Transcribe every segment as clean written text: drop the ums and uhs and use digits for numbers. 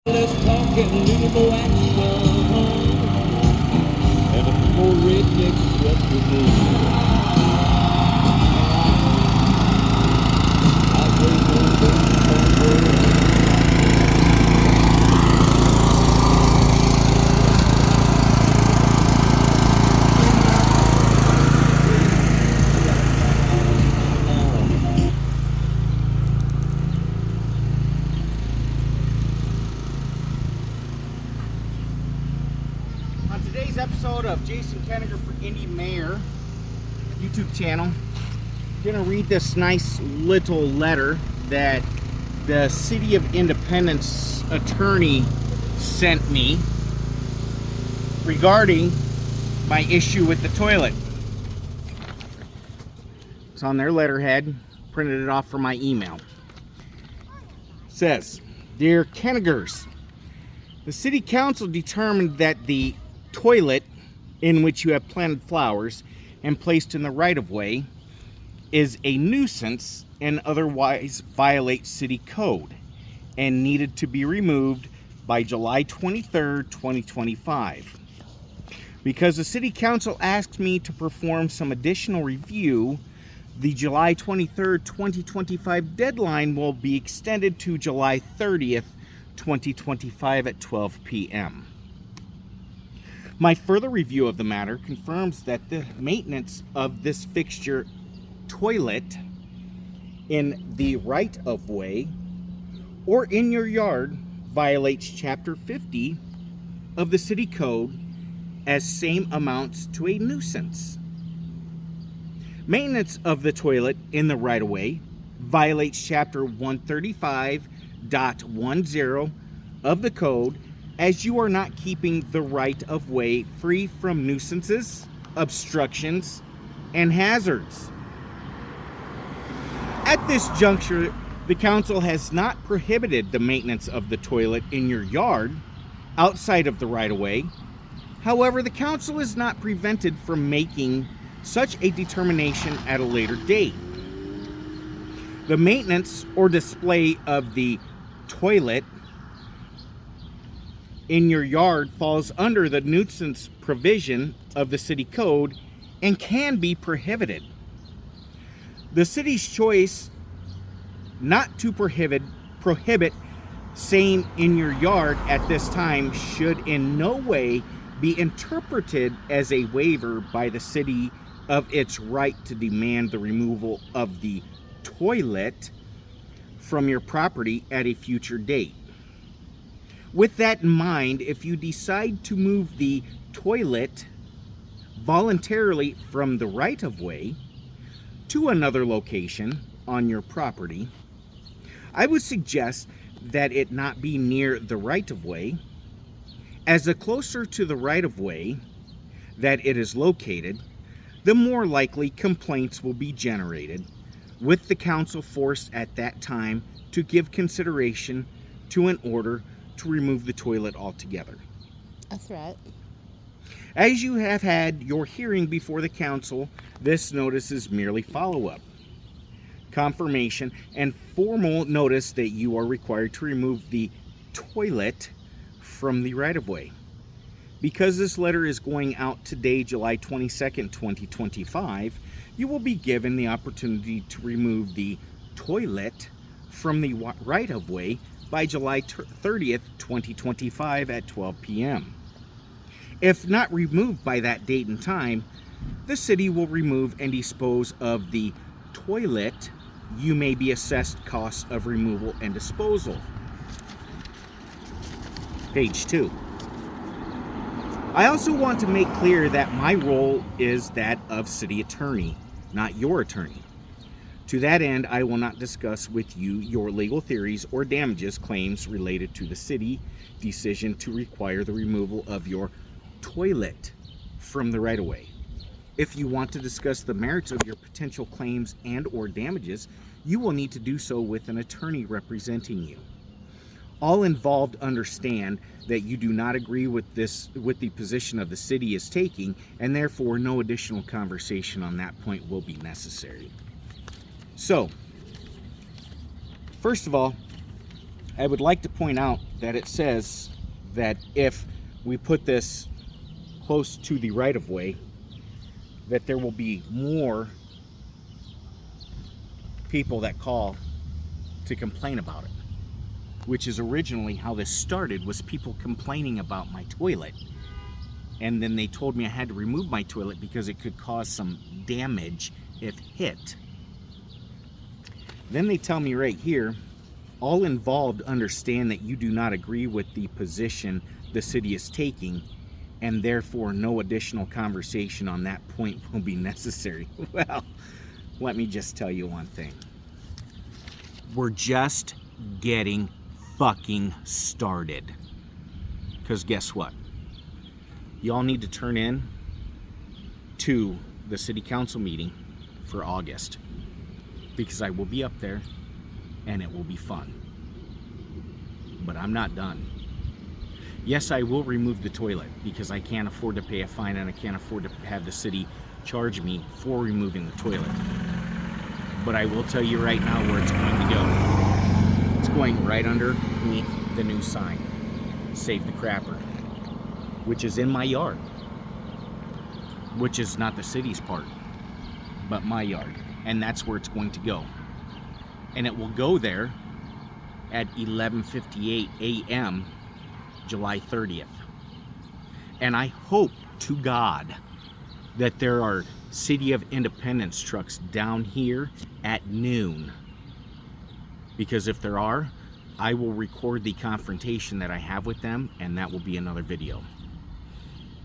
Let's talk and a little more action. And a few more rednecks up with me. I say no, baby, On today's episode of Jason Kenninger for Indy Mayor YouTube channel, I'm going to read this nice little letter that the City of Independence attorney sent me regarding my issue with the toilet. It's on their letterhead, printed it off from my email. It says, "Dear Kenningers, the City Council determined that the toilet in which you have planted flowers and placed in the right-of-way is a nuisance and otherwise violates city code and needed to be removed by July 23rd, 2025. Because the City Council asked me to perform some additional review, the July 23rd, 2025 deadline will be extended to July 30th, 2025 at 12 p.m. My further review of the matter confirms that the maintenance of this fixture toilet in the right-of-way or in your yard violates Chapter 50 of the City Code as same amounts to a nuisance. Maintenance of the toilet in the right-of-way violates Chapter 135.10 of the Code, as you are not keeping the right-of-way free from nuisances, obstructions, and hazards. At this juncture, the council has not prohibited the maintenance of the toilet in your yard outside of the right-of-way. However, the council is not prevented from making such a determination at a later date. The maintenance or display of the toilet in your yard falls under the nuisance provision of the city code and can be prohibited. The city's choice not to prohibit same in your yard at this time should in no way be interpreted as a waiver by the city of its right to demand the removal of the toilet from your property at a future date. With that in mind, if you decide to move the toilet voluntarily from the right-of-way to another location on your property, I would suggest that it not be near the right-of-way, as the closer to the right-of-way that it is located, the more likely complaints will be generated, with the council forced at that time to give consideration to an order to remove the toilet altogether. A threat. As you have had your hearing before the council, this notice is merely follow-up, confirmation, and formal notice that you are required to remove the toilet from the right-of-way. Because this letter is going out today, July 22nd, 2025, you will be given the opportunity to remove the toilet from the right-of-way by July 30th, 2025 at 12 p.m. If not removed by that date and time, the city will remove and dispose of the toilet. You may be assessed costs of removal and disposal. Page 2. I also want to make clear that my role is that of city attorney, not your attorney. To that end, I will not discuss with you your legal theories or damages claims related to the city decision to require the removal of your toilet from the right-of-way. If you want to discuss the merits of your potential claims and or damages, you will need to do so with an attorney representing you. All involved understand that you do not agree with the position of the city is taking, and therefore no additional conversation on that point will be necessary. So, first of all, I would like to point out that it says that if we put this close to the right-of-way, that there will be more people that call to complain about it, which is originally how this started, was people complaining about my toilet. And then they told me I had to remove my toilet because it could cause some damage if hit. Then they tell me right here, all involved understand that you do not agree with the position the city is taking, and therefore no additional conversation on that point will be necessary. Well, let me just tell you one thing. We're just getting fucking started. Because guess what? Y'all need to turn in to the city council meeting for August, because I will be up there and it will be fun. But I'm not done. Yes, I will remove the toilet because I can't afford to pay a fine and I can't afford to have the city charge me for removing the toilet. But I will tell you right now where it's going to go. It's going right underneath the new sign, Save the Crapper, which is in my yard, which is not the city's part, but my yard. And that's where it's going to go. And it will go there at 11:58 a.m. July 30th. And I hope to God that there are City of Independence trucks down here at noon. Because if there are, I will record the confrontation that I have with them, and that will be another video.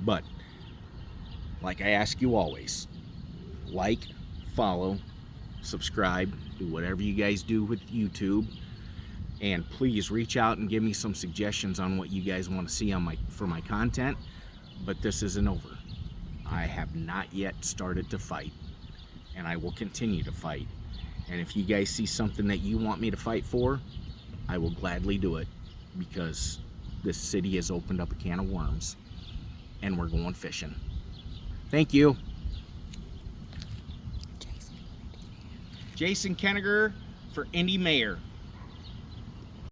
But, like I ask you always, like, follow, subscribe, do whatever you guys do with YouTube. And please reach out and give me some suggestions on what you guys want to see on for my content. But this isn't over. I have not yet started to fight, and I will continue to fight. And if you guys see something that you want me to fight for, I will gladly do it, because this city has opened up a can of worms and we're going fishing. Thank you. Jason Kenniger for Indy Mayor.